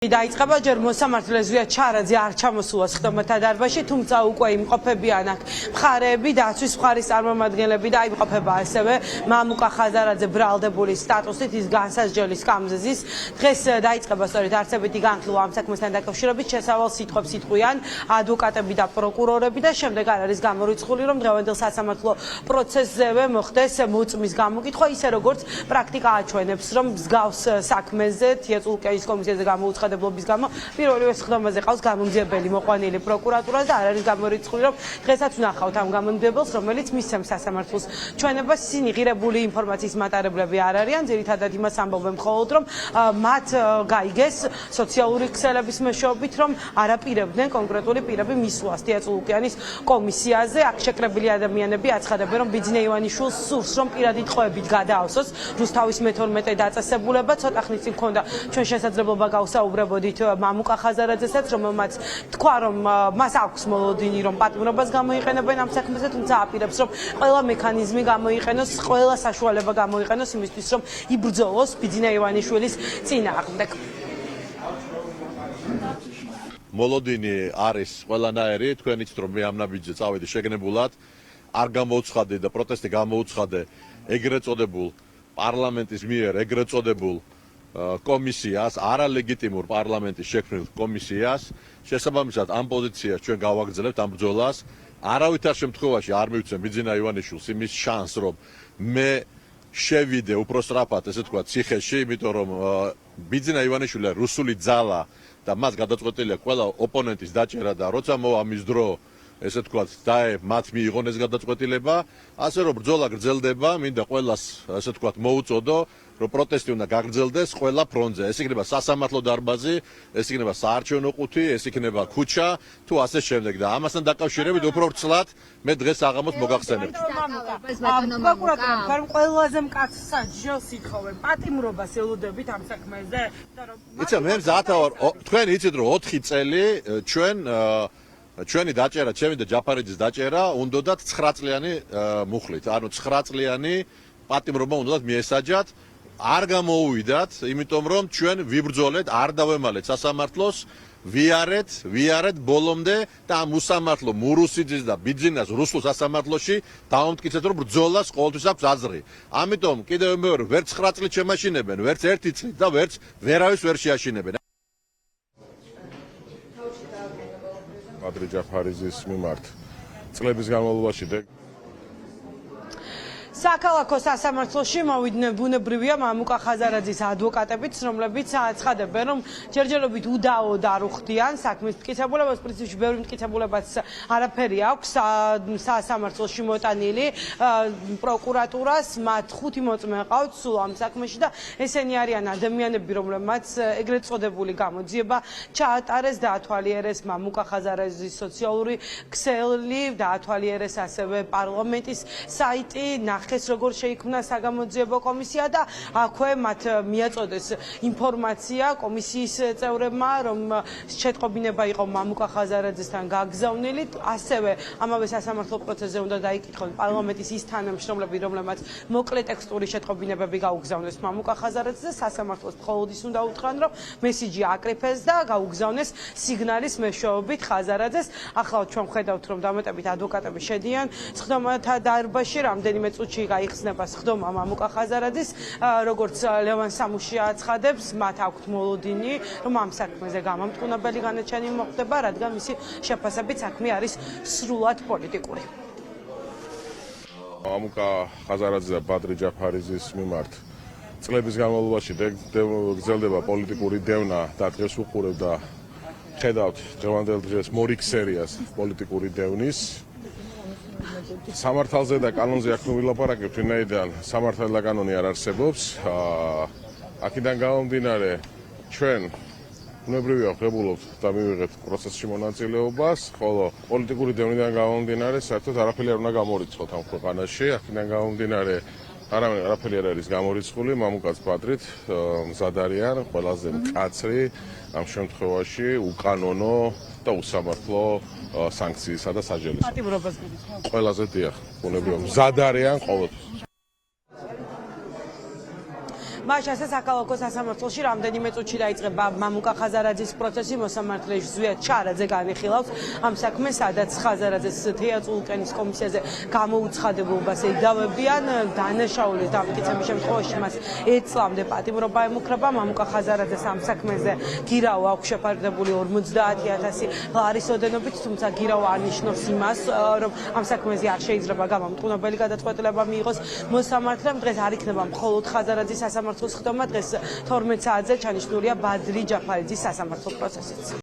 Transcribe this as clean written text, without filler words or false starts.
დაიწყება ჯერ მოსამართლე ზვია ჩარაძე არ ჩამოსულა სხდომათა დარბაზში, თუმცა უკვე იმყოფებიან აქ მხარეები, დაცვის მხარის წარმომადგენლები და იმყოფება ასევე მამუკა ხაზარაძე ბრალდებული სტატუსით ის განსაზღვრელი სკამზე ზის. დღეს დაიწყება სწორედ არცებითი განხილვა ამ საქმესთან დაკავშირებით, შესავალ სიტყვებს იტყვიან ადვოკატები და პროკურორები და შემდეგ არ არის გამორიცხული, რომ დღევანდელ სასამართლო პროცესზევე მოხდეს მოწმის გამოკითხვა, ისე როგორც პრაქტიკა აჩვენებს, რომ მსგავს საქმეზე თეატრალურ კომისიაზე გამოუცხადა დებლობის გამო პირველივე სხდომაზე ყავს გამომძიებელი მოყვანილი პროკურატურას და არ არის გამორიცხული, რომ დღესაც ვნახავთ ამ გამომძიებელს, რომელიც მისცემს სასამართლოს ჩვენებას. ისინი ღირებული ინფორმაციის მატარებლები არ არიან, ძირითადად იმას ამბობენ მხოლოდ, რომ მათ გაიგეს სოციალური ქსელების მეშვეობით, რომ არაპირებდნენ კონკრეტული პირები მისვლას თეატრალურ კომისიაზე. აქ შეკრებილი ადამიანები აცხადებენ, რომ ბიძინა ივანიშვილს სურს, რომ პირადი ტყვეებით გადაავსოს რუსთავის მე-12 დაწესებულება. ცოტა ხნის წინ ჰქონდა ჩვენ შესაძლებლობა გავსაუბროთ მამუკა ხაზარაძესაც, რომელმაც თქვა, რომ მას აქვს მოლოდინი, რომ პატიმრობას გამოიყენებენ ამ საქმეზე, თუმცა აპირებს, რომ ყველა მექანიზმი გამოიყენოს, ყველა საშუალება გამოიყენოს იმისთვის, რომ იბრძოლოს ბიძინა ივანიშვილის წინააღმდეგ. მოლოდინი არის ყველანაირი, თქვენ იცით, რომ მე ამ ნაბიჯზე წავედი შეგნებულად, არ გამოუცხადე და პროტესტი გამოუცხადე ეგრეთ წოდებულ პარლამენტის მიერ ეგრეთ წოდებულ კომისიას, არალეგიტიმურ პარლამენტის შექმნილ კომისიას. შესაბამისად ამ პოზიციას ჩვენ გავაგრძელებთ ამ ბრძოლას. არავითარ შემთხვევაში არ მივცემ ბიძინა ივანიშვილს იმის შანსს, რომ მე შევიდე უფრო სწრაფად, ესე თქვა, ციხეში, იმიტომ რომ ბიძინა ივანიშვილი რუსული ძალა და მას გადაწყვეტილია ყველა ოპონენტის დაჭერა და როცა მოვა მის დრო, ესე თქვა, მათ მიიღონ ეს გადაწყვეტილება, ასე რომ ბრძოლა გრძელდება, მინდა ყველას, ესე თქვა, მოუწოდო, რომ პროტესტი უნდა გაგრძელდეს ყველა ფრონტზე. ეს იქნება სასამართლო დარბაზი, ეს იქნება საარჩევნო ყუთი, ეს იქნება ქუჩა, თუ ასე შემდეგ და ამასთან დაკავშირებით უფრო ვრცლად მე დღეს აღამოს მოგახსენებთ. პროკურატურამ ყველაზე მკაცრ საჯელს ითხოვენ, პატიმრობას ელოდებით ამ საქმეზე? იცი, მე მზათავარ, თქვენ იცით, რომ 4 წელი ჩვენი დაჭერა, ჩემი და ჯაფარიძის დაჭერა უნდათ 9 წლიანი მუხლით, ანუ 9 წლიანი პატიმრობა უნდათ მიესაჯათ. არ გამოუვიდათ, იმიტომ რომ ჩვენ ვიბრძოლეთ, არ დავემალეთ სასამართლოს, ვიარეთ ბოლომდე და ამ უსამართლო მურუსიძის და ბიძინას რუსულ სასამართლოში დავამტკიცეთ, რომ ბრძოლას ყოველთვის აქვს აზრი. ამიტომ კიდევ მეორე, ვერც 9 წლით შემაშინებენ, ვერც 1 წლით და ვერც ვერავის ვერ შეაშინებენ. ადრე ჯაფარიძის მიმართ წლების განმავლობაში საქალაქო სასამართლოში მოვიდნენ ბუნებრივია მამუკა ხაზარაძის ადვოკატებიც, რომლებიც აცხადებენ, რომ ჯერჯერობით უდაოდ არ უხდიან საქმის მტკიცებულებას, პრინციპში ბევრი მტკიცებულებაც არაფერი აქვს სასამართლოში მოტანილი პროკურატურას, მათ 5 მოწმე ჰყავთ სულ ამ საქმეში და ესენი არიან ადამიანები, რომლებმაც ეგრეთ წოდებული გამოძიება ჩაატარეს და ათვალიერეს მამუკა ხაზარაძის სოციალური ქსელი და ათვალიერეს ასევე პარლამენტის საიტი, ეს როგორ შეიქმნა საგამოძიებო კომისია და აქვე მათ მიაწოდეს ინფორმაცია კომისიის წევრებმა, რომ შეტყობინება იყო მამუკა ხაზარაძესთან გაგზავნილი, ასევე ამავე სასამართლო პროცესზე უნდა დაიკითხონ პარლამენტის ის თანამშრომლები, რომლებმაც მოკლე ტექსტური შეტყობინებები გაუგზავნეს მამუკა ხაზარაძეს, სასამართლოს მხოლოდ ის უნდა უთხრან, რომ მესიჯი აკრიფეს და გაუგზავნეს სიგნალის მეშვეობით ხაზარაძეს. ახლა ჩვენ ვხედავთ, რომ დამატებით ადვოკატები შედიან სხდომათა დარბაზში, რამდენიმე წუთში გაიხსნება სხდომა მამუკა ხაზარაძის, როგორც ლევან სამუშია აცხადებს, მათ აქვთ მოლოდინი, რომ ამ საქმეზე გამამტყუნებელი განაჩენი მოხდება, რადგან მისი შეფასებით საქმე არის სრულად პოლიტიკური. მამუკა ხაზარაძე და ბადრი ჯაფარიძის მიმართ წლების განმავლობაში გრძელდება პოლიტიკური დევნა და დღეს უყურებ და ხედავთ დღევანდელ დღეს მორიგ სერიას პოლიტიკური დევნის. სამართალზე და კანონზე აქ ვილაპარაკებთ, ვინაიდან სამართალი და კანონი არ არსებობს. აქედან გამომდინარე ჩვენ ბუნებრივია ვღებულობთ და მივიღეთ პროცესში მონაწილეობას, ხოლო პოლიტიკური დევნიდან გამომდინარე საერთოდ არაფერი არ უნდა გამორიცხოთ ამ ქვეყანაში. აქედან გამომდინარე არაფერი არ არის გამორიცხული, მამუკაც ბადრით მზად არიან ყველაზე მკაცრი ამ შემთხვევაში უკანონო და უსამართლო სანქციისა და საჯელისო. პატიმრობას გულისხმობ. ყველაზე დიახ, ბუნებრივია მზად არიან ყოველთვის. მაშ ასე საქალაქო სასამართლოში რამდენიმე წუთში დაიწყება მამუკა ხაზარაძის პროცესი, მოსამართლეში ზვიად ჩარაძე განიხილავს ამ საქმეს, სადაც ხაზარაძეს თეატრალურკენის კომისიაზე გამოუცხადებულობას ედავებიან. დანაშაულის დამტკიცების შემთხვევაში მას ეწლამდე პატიმრობა ემუქრება. მამუკა ხაზარაძეს ამ საქმეზე გირაო აქვს შეფარდებული 50,000 ლარის ოდენობით, თუმცა გირაო არნიშნავს იმას, რომ ამ საქმეზე არ შეიძლება გამამტყუნებელი გადაწყვეტილება მიიღოს მოსამართლემ. დღეს არ იქნება მხოლოდ ხაზარაძის სასამართლოს ხდომა, დღეს 12 საათზე ჩანიშნულია ბადრი ჯაფარიძის სასამართლო პროცესიც.